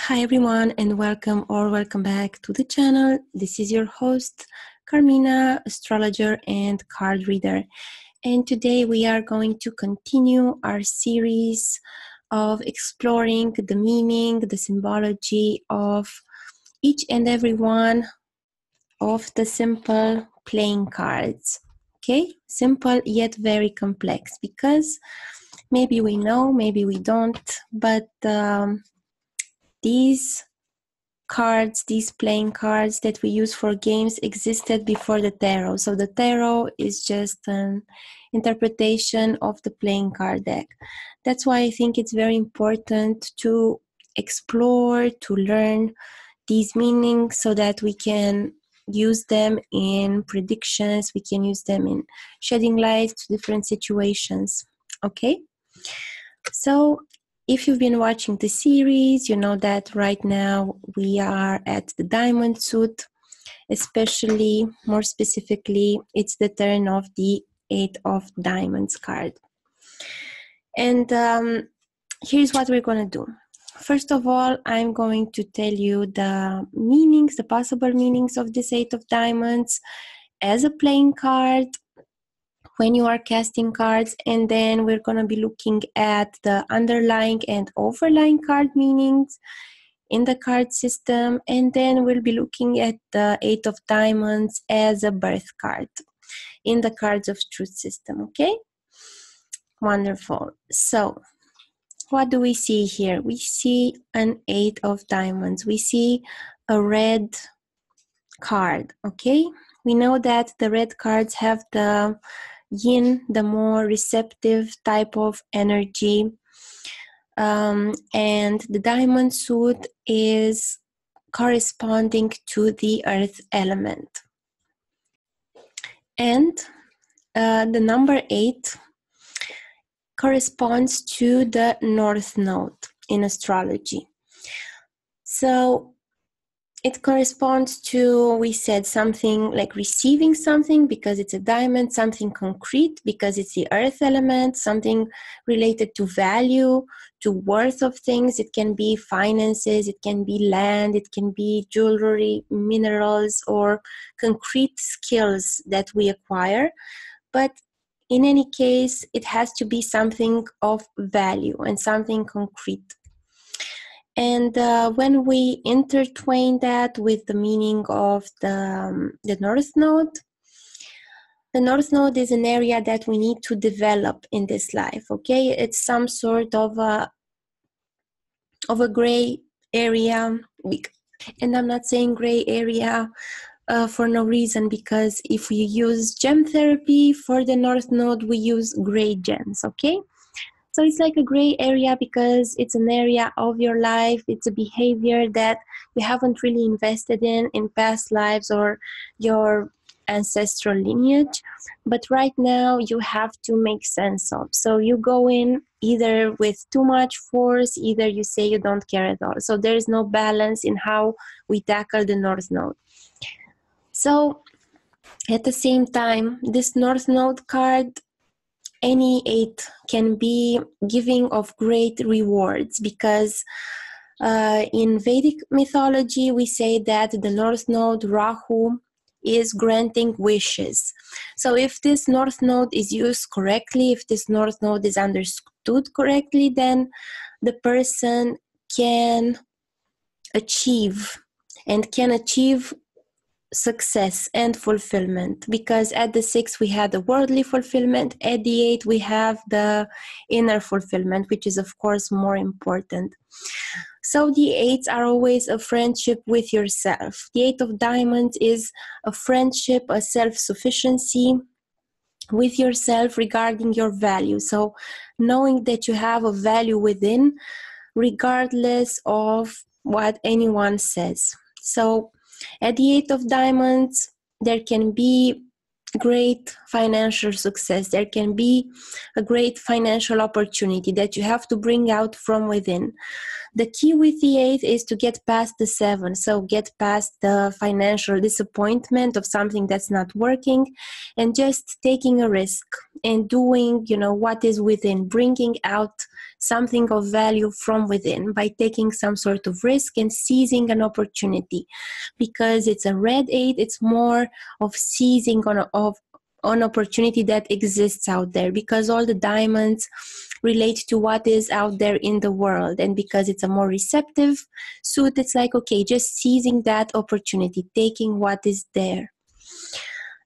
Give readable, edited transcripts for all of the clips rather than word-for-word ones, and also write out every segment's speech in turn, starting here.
Hi everyone, and welcome back to the channel. This is your host Carmina, astrologer and card reader, and today we are going to continue our series of exploring the meaning, the symbology of each and every one of the simple playing cards. Okay, simple yet very complex, because maybe we know, maybe we don't, but these cards, these playing cards that we use for games existed before the tarot. So the tarot is just an interpretation of the playing card deck. That's why I think it's very important to explore, to learn these meanings so that we can use them in predictions, we can use them in shedding light to different situations. Okay? So if you've been watching the series, you know that right now we are at the diamond suit, especially, more specifically, it's the turn of the 8 of Diamonds card. And here's what we're going to do. First of all, I'm going to tell you the meanings, the possible meanings of this 8 of Diamonds as a playing card when you are casting cards, and then we're going to be looking at the underlying and overlying card meanings in the card system, and then we'll be looking at the 8 of Diamonds as a birth card in the Cards of Truth system. Okay, wonderful. So what do we see here? We see an 8 of Diamonds. We see a red card. Okay, we know that the red cards have the yin, the more receptive type of energy, and the diamond suit is corresponding to the earth element. And the number 8 corresponds to the North Node in astrology. So it corresponds to, we said, something like receiving something because it's a diamond, something concrete because it's the earth element, something related to value, to worth of things. It can be finances, it can be land, it can be jewelry, minerals, or concrete skills that we acquire. But in any case, it has to be something of value and something concrete. And when we intertwine that with the meaning of the North Node, the North Node is an area that we need to develop in this life, okay? It's some sort of a gray area. And I'm not saying gray area for no reason, because if we use gem therapy for the North Node, we use gray gems, okay? So it's like a gray area because it's an area of your life, it's a behavior that you haven't really invested in past lives or your ancestral lineage, but right now you have to make sense of. So you go in either with too much force, either you say you don't care at all. So there is no balance in how we tackle the North Node. So at the same time, this North Node card, any 8 can be giving of great rewards, because in Vedic mythology we say that the North Node, Rahu, is granting wishes. So if this North Node is used correctly, if this North Node is understood correctly, then the person can achieve success and fulfillment, because at the 6 we had the worldly fulfillment, at the 8 we have the inner fulfillment, which is of course more important. So the 8s are always a friendship with yourself. The 8 of Diamonds is a friendship, a self-sufficiency with yourself regarding your value. So knowing that you have a value within, regardless of what anyone says. So at the 8 of Diamonds, there can be great financial success. There can be a great financial opportunity that you have to bring out from within. The key with the 8 is to get past the 7. So get past the financial disappointment of something that's not working, and just taking a risk and doing, what is within, bringing out something of value from within by taking some sort of risk and seizing an opportunity. Because it's a red 8, it's more of seizing on an opportunity that exists out there, because all the diamonds relate to what is out there in the world, and because it's a more receptive suit, it's like, okay, just seizing that opportunity, taking what is there.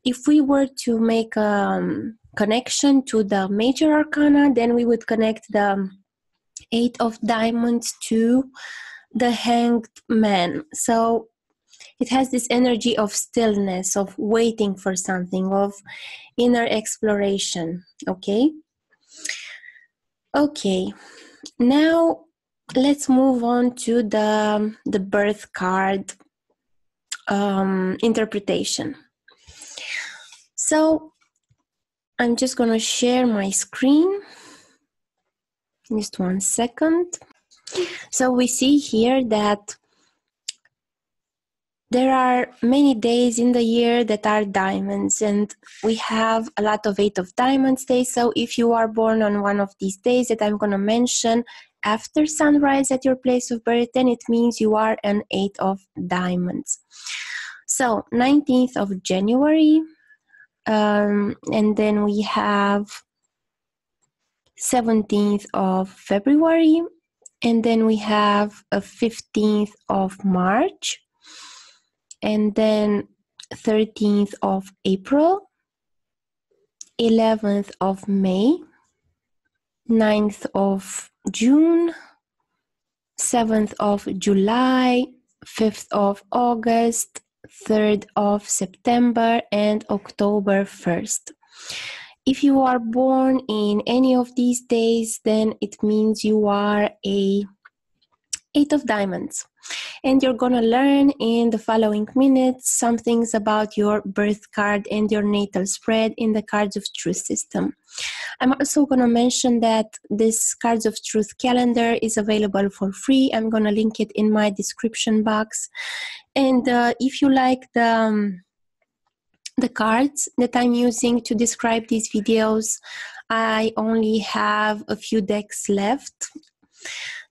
If we were to make a connection to the major arcana, then we would connect the 8 of diamonds to the hanged man. So it has this energy of stillness, of waiting for something, of inner exploration. Okay, now let's move on to the birth card interpretation. So I'm just going to share my screen. Just 1 second. So we see here that there are many days in the year that are diamonds, and we have a lot of 8 of diamonds days. So if you are born on one of these days that I'm going to mention after sunrise at your place of birth, then it means you are an 8 of diamonds. So 19th of January, and then we have 17th of February, and then we have a 15th of March, and then 13th of April, 11th of May, 9th of June, 7th of July, 5th of August, 3rd of September, and October 1st. If you are born in any of these days, then it means you are a 8 of diamonds. And you're going to learn in the following minutes some things about your birth card and your natal spread in the Cards of Truth system. I'm also going to mention that this Cards of Truth calendar is available for free. I'm going to link it in my description box. And if you like the cards that I'm using to describe these videos, I only have a few decks left.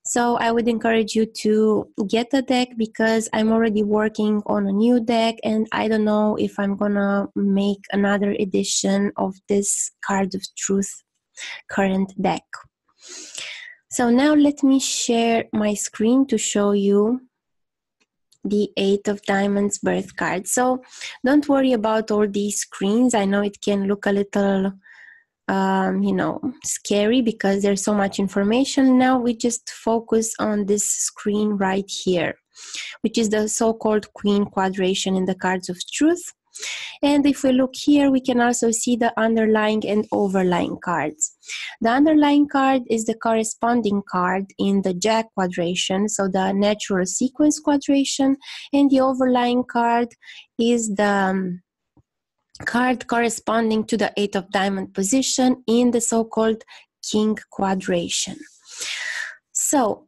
So I would encourage you to get a deck, because I'm already working on a new deck and I don't know if I'm gonna make another edition of this Card of Truth current deck. So now let me share my screen to show you the 8 of diamonds birth card. So don't worry about all these screens. I know it can look a little scary because there's so much information. Now we just focus on this screen right here, which is the so-called Queen quadration in the Cards of Truth. And if we look here, we can also see the underlying and overlying cards. The underlying card is the corresponding card in the Jack quadration, so the natural sequence quadration, and the overlying card is the card corresponding to the 8 of diamond position in the so-called King quadration. So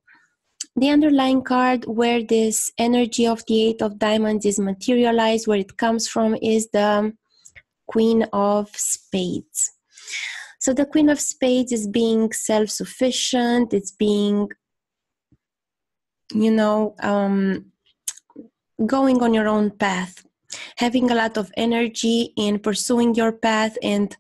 the underlying card, where this energy of the 8 of diamonds is materialized, where it comes from, is the Queen of Spades. So the Queen of Spades is being self-sufficient, it's being, going on your own path, having a lot of energy in pursuing your path and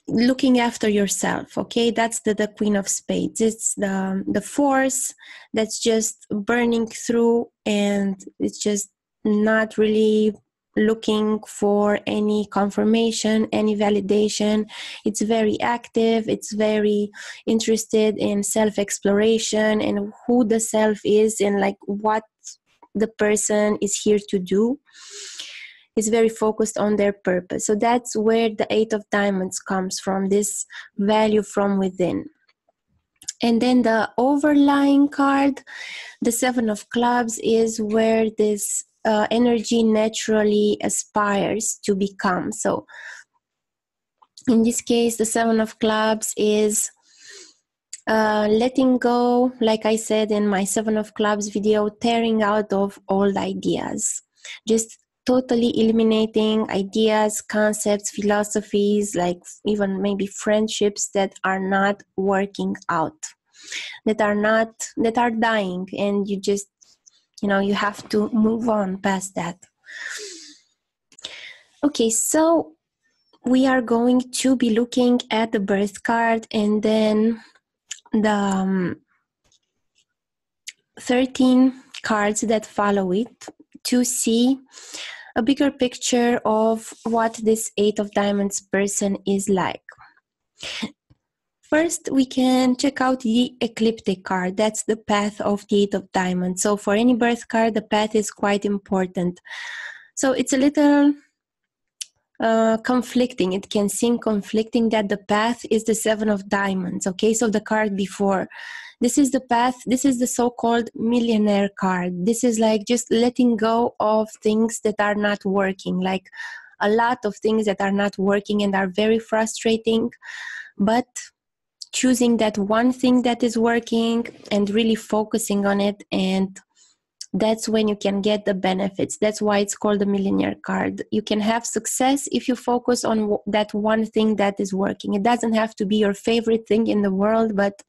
looking after yourself. Okay, that's the Queen of Spades. It's the force that's just burning through, and it's just not really looking for any confirmation, any validation. It's very active, it's very interested in self-exploration and who the self is and like what the person is here to do. Is very focused on their purpose. So that's where the 8 of diamonds comes from, this value from within. And then the overlying card, the 7 of clubs, is where this energy naturally aspires to become. So in this case, the 7 of clubs is letting go, like I said in my 7 of clubs video, tearing out of old ideas, just totally eliminating ideas, concepts, philosophies, like even maybe friendships that are not working out, that are dying, and you just, you have to move on past that. Okay, so we are going to be looking at the birth card and then the 13 cards that follow it to see a bigger picture of what this Eight of Diamonds person is like. First, we can check out the Ecliptic card. That's the path of the Eight of Diamonds. So for any birth card, the path is quite important. So it's a little conflicting. It can seem conflicting that the path is the Seven of Diamonds. Okay, so the card before. This is the path. This is the so-called millionaire card. This is like just letting go of things that are not working, like a lot of things that are not working and are very frustrating, but choosing that one thing that is working and really focusing on it, and that's when you can get the benefits. That's why it's called the millionaire card. You can have success if you focus on that one thing that is working. It doesn't have to be your favorite thing in the world, but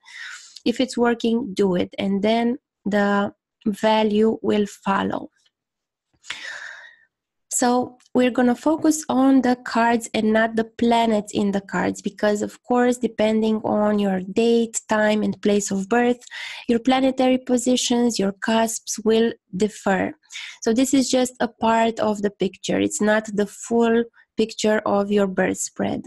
if it's working, do it, and then the value will follow. So we're going to focus on the cards and not the planets in the cards, because of course, depending on your date, time, and place of birth, your planetary positions, your cusps will differ. So this is just a part of the picture. It's not the full picture of your birth spread.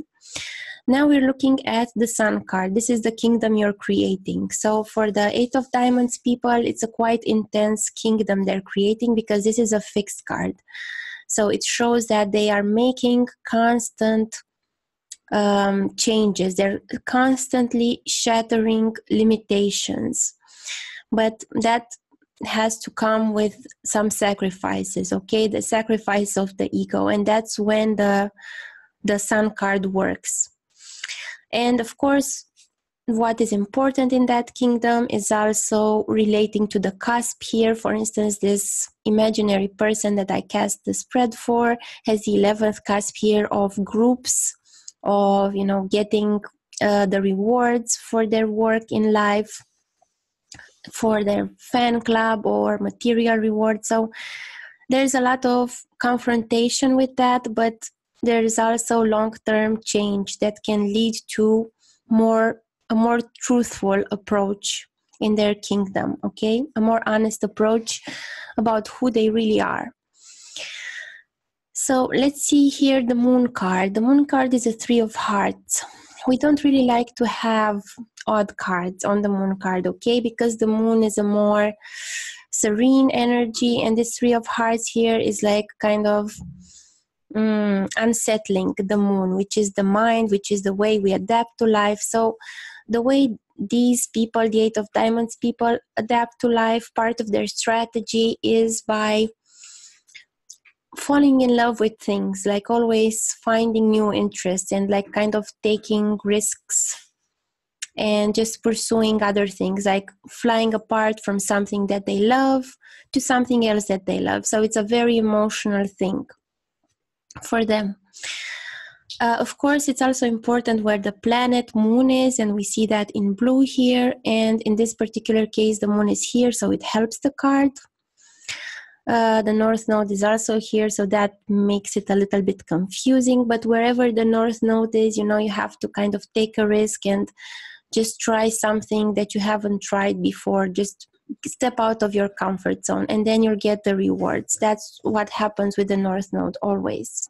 Now we're looking at the Sun card. This is the kingdom you're creating. So for the Eight of Diamonds people, it's a quite intense kingdom they're creating, because this is a fixed card. So it shows that they are making constant changes. They're constantly shattering limitations. But that has to come with some sacrifices, okay? The sacrifice of the ego. And that's when the Sun card works. And of course, what is important in that kingdom is also relating to the cusp here. For instance, this imaginary person that I cast the spread for has the 11th cusp here of groups, of, getting the rewards for their work in life, for their fan club or material reward. So there's a lot of confrontation with that, but there is also long-term change that can lead to a more truthful approach in their kingdom, okay? A more honest approach about who they really are. So let's see here the Moon card. The Moon card is a Three of Hearts. We don't really like to have odd cards on the Moon card, okay? Because the Moon is a more serene energy, and this Three of Hearts here is like kind of unsettling the Moon, which is the mind, which is the way we adapt to life. So the way these people, the Eight of Diamonds people, adapt to life, part of their strategy is by falling in love with things, like always finding new interests and like kind of taking risks and just pursuing other things, like flying apart from something that they love to something else that they love. So it's a very emotional thing for them. Of course, it's also important where the planet Moon is, and we see that in blue here. And in this particular case, the Moon is here, so it helps the card. The North Node is also here, so that makes it a little bit confusing. But wherever the North Node is, you have to kind of take a risk and just try something that you haven't tried before. Just step out of your comfort zone, and then you'll get the rewards. That's what happens with the North Node always.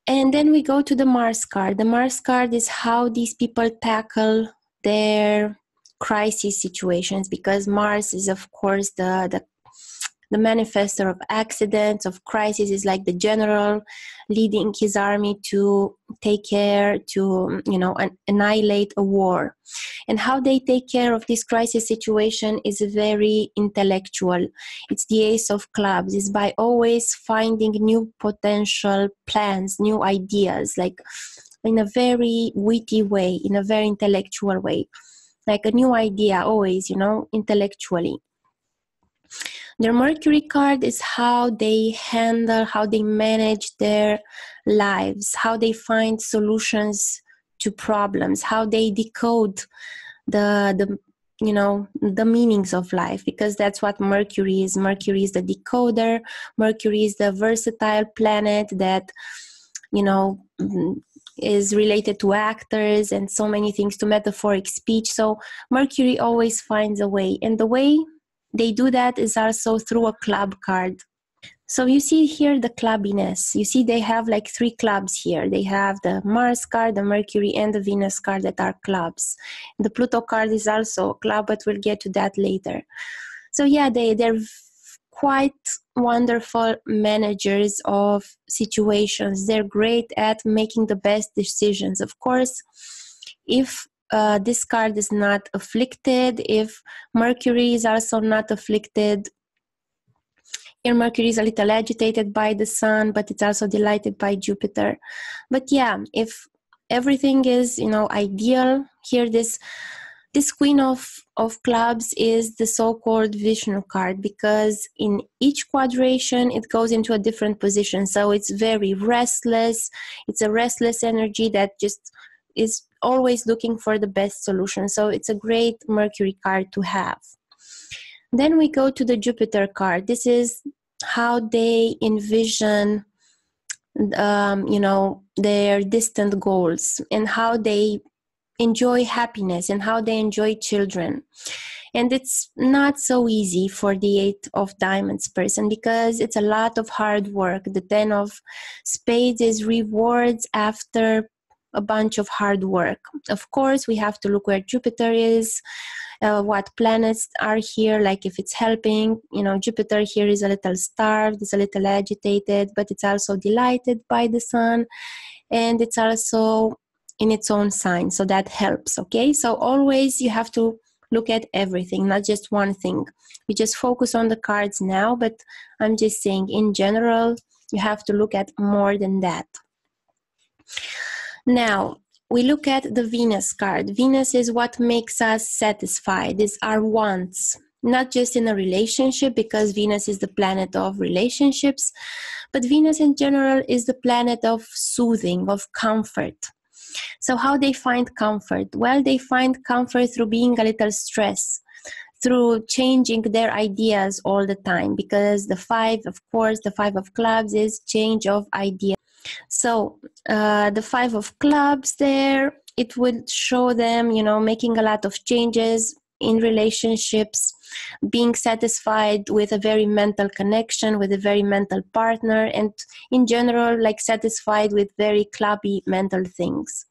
And then we go to the Mars card. The Mars card is how these people tackle their crisis situations, because Mars is, of course, the manifestor of accidents, of crises, is like the general leading his army to take care, to, annihilate a war. And how they take care of this crisis situation is very intellectual. It's the Ace of Clubs. It's by always finding new potential plans, new ideas, like in a very witty way, in a very intellectual way, like a new idea always, intellectually. Their Mercury card is how they handle, how they manage their lives, how they find solutions to problems, how they decode the the meanings of life, because that's what Mercury is. Mercury is the decoder. Mercury is the versatile planet that is related to actors and so many things, to metaphoric speech. So Mercury always finds a way, and the way they do that is also through a club card. So you see here the clubbiness. You see they have like 3 clubs here. They have the Mars card, the Mercury, and the Venus card that are clubs. The Pluto card is also a club, but we'll get to that later. So yeah, they're quite wonderful managers of situations. They're great at making the best decisions. Of course, if this card is not afflicted, if Mercury is also not afflicted, here Mercury is a little agitated by the Sun, but it's also delighted by Jupiter. But yeah, if everything is, ideal, here this Queen of Clubs is the so-called Vishnu card, because in each quadration it goes into a different position. So it's very restless. It's a restless energy that just is always looking for the best solution. So it's a great Mercury card to have. Then we go to the Jupiter card. This is how they envision, their distant goals, and how they enjoy happiness, and how they enjoy children. And it's not so easy for the 8 of Diamonds person, because it's a lot of hard work. The 10 of Spades is rewards after a bunch of hard work. Of course, we have to look where Jupiter is, what planets are here, like if it's helping. Jupiter here is a little starved, it's a little agitated, but it's also delighted by the Sun, and it's also in its own sign, so that helps. Okay, so always you have to look at everything, not just one thing. We just focus on the cards now, but I'm just saying in general you have to look at more than that. Now we look at the Venus card. Venus is what makes us satisfied, is our wants, not just in a relationship, because Venus is the planet of relationships, but Venus in general is the planet of soothing, of comfort. So how they find comfort? Well, they find comfort through being a little stressed, through changing their ideas all the time, because the 5, of course, the 5 of Clubs is change of ideas. So the 5 of Clubs there, it would show them, making a lot of changes in relationships, being satisfied with a very mental connection, with a very mental partner, and in general, like satisfied with very clubby mental things.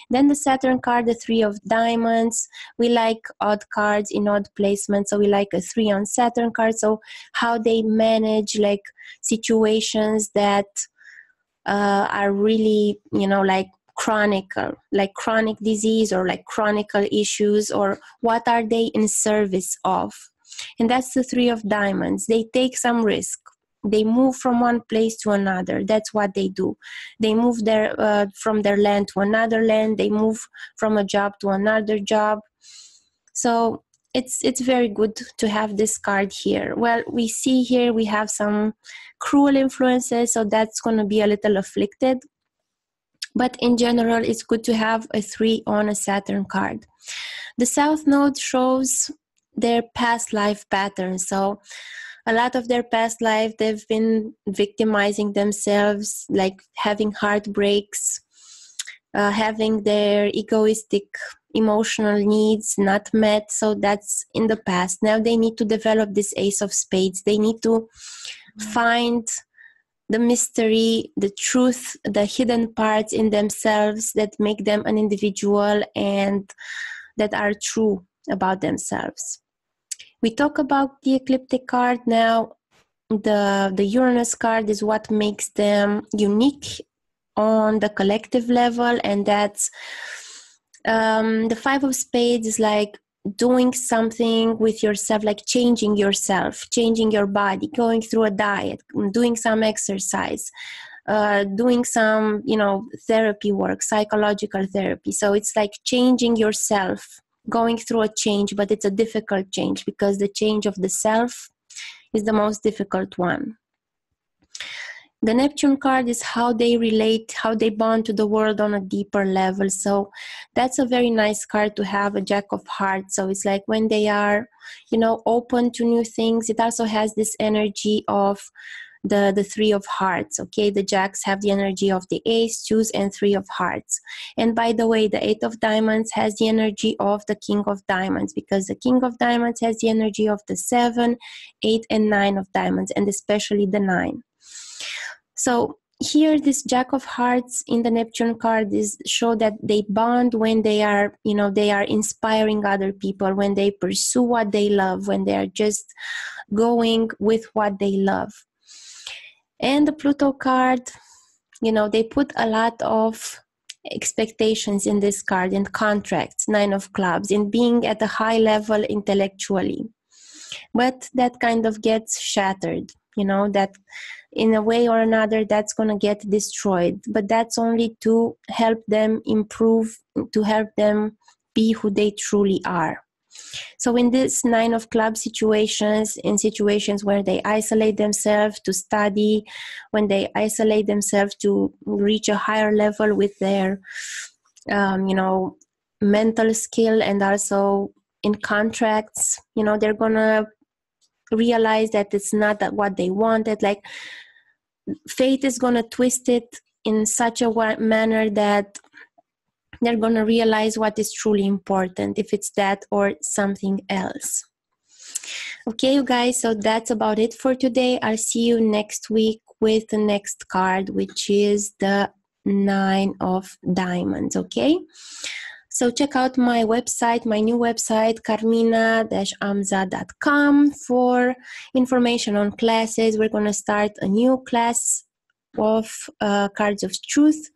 Then the Saturn card, the 3 of Diamonds. We like odd cards in odd placements, so we like a 3 on Saturn card. So how they manage like situations that are really, like chronic disease, or like chronic issues, or what are they in service of. And that's the 3 of Diamonds. They take some risk. They move from one place to another. That's what they do. They move from their land to another land. They move from a job to another job. So it's very good to have this card here. Well, we see here we have some cruel influences, so that's going to be a little afflicted. But in general, it's good to have a 3 on a Saturn card. The South Node shows their past life patterns. So a lot of their past life, they've been victimizing themselves, like having heartbreaks, having their egoistic emotional needs not met. So that's in the past. Now they need to develop this Ace of Spades. They need to find the mystery, the truth, the hidden parts in themselves that make them an individual and that are true about themselves. We talk about the Ecliptic card now. The Uranus card is what makes them unique on the collective level, and that's the 5 of Spades is like doing something with yourself, like changing yourself, changing your body, going through a diet, doing some exercise, doing some, therapy work, psychological therapy. So it's like changing yourself, going through a change, but it's a difficult change, because the change of the self is the most difficult one. The Neptune card is how they relate, how they bond to the world on a deeper level. So that's a very nice card to have, a Jack of Hearts. So it's like when they are, you know, open to new things. It also has this energy of the Three of Hearts. Okay, the Jacks have the energy of the Ace, Deuce, and Three of Hearts. And by the way, the Eight of Diamonds has the energy of the King of Diamonds, because the King of Diamonds has the energy of the 7, 8, and 9 of Diamonds, and especially the 9. So here, this Jack of Hearts in the Neptune card is show that they bond when they are, you know, they are inspiring other people, when they pursue what they love, when they are just going with what they love. And the Pluto card, you know, they put a lot of expectations in this card, and contracts, 9 of Clubs, in being at a high level intellectually. But that kind of gets shattered, you know, that in a way or another that's going to get destroyed, but that's only to help them improve, to help them be who they truly are. So in this 9 of Clubs situations, in situations where they isolate themselves to study, when they isolate themselves to reach a higher level with their you know, mental skill, and also in contracts, you know, they're gonna realize that it's not that what they wanted. Like, fate is gonna twist it in such a manner that they're gonna realize what is truly important, if it's that or something else. Okay, you guys, so that's about it for today. I'll see you next week with the next card, which is the 9 of Diamonds. Okay, so check out my website, my new website, carmina-amza.com, for information on classes. We're going to start a new class of Cards of Truth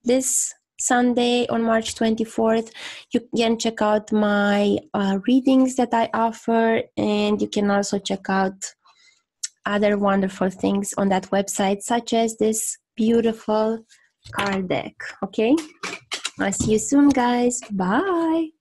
this Sunday on March 24th. You can check out my readings that I offer, and you can also check out other wonderful things on that website, such as this beautiful card deck. Okay, I'll see you soon, guys. Bye.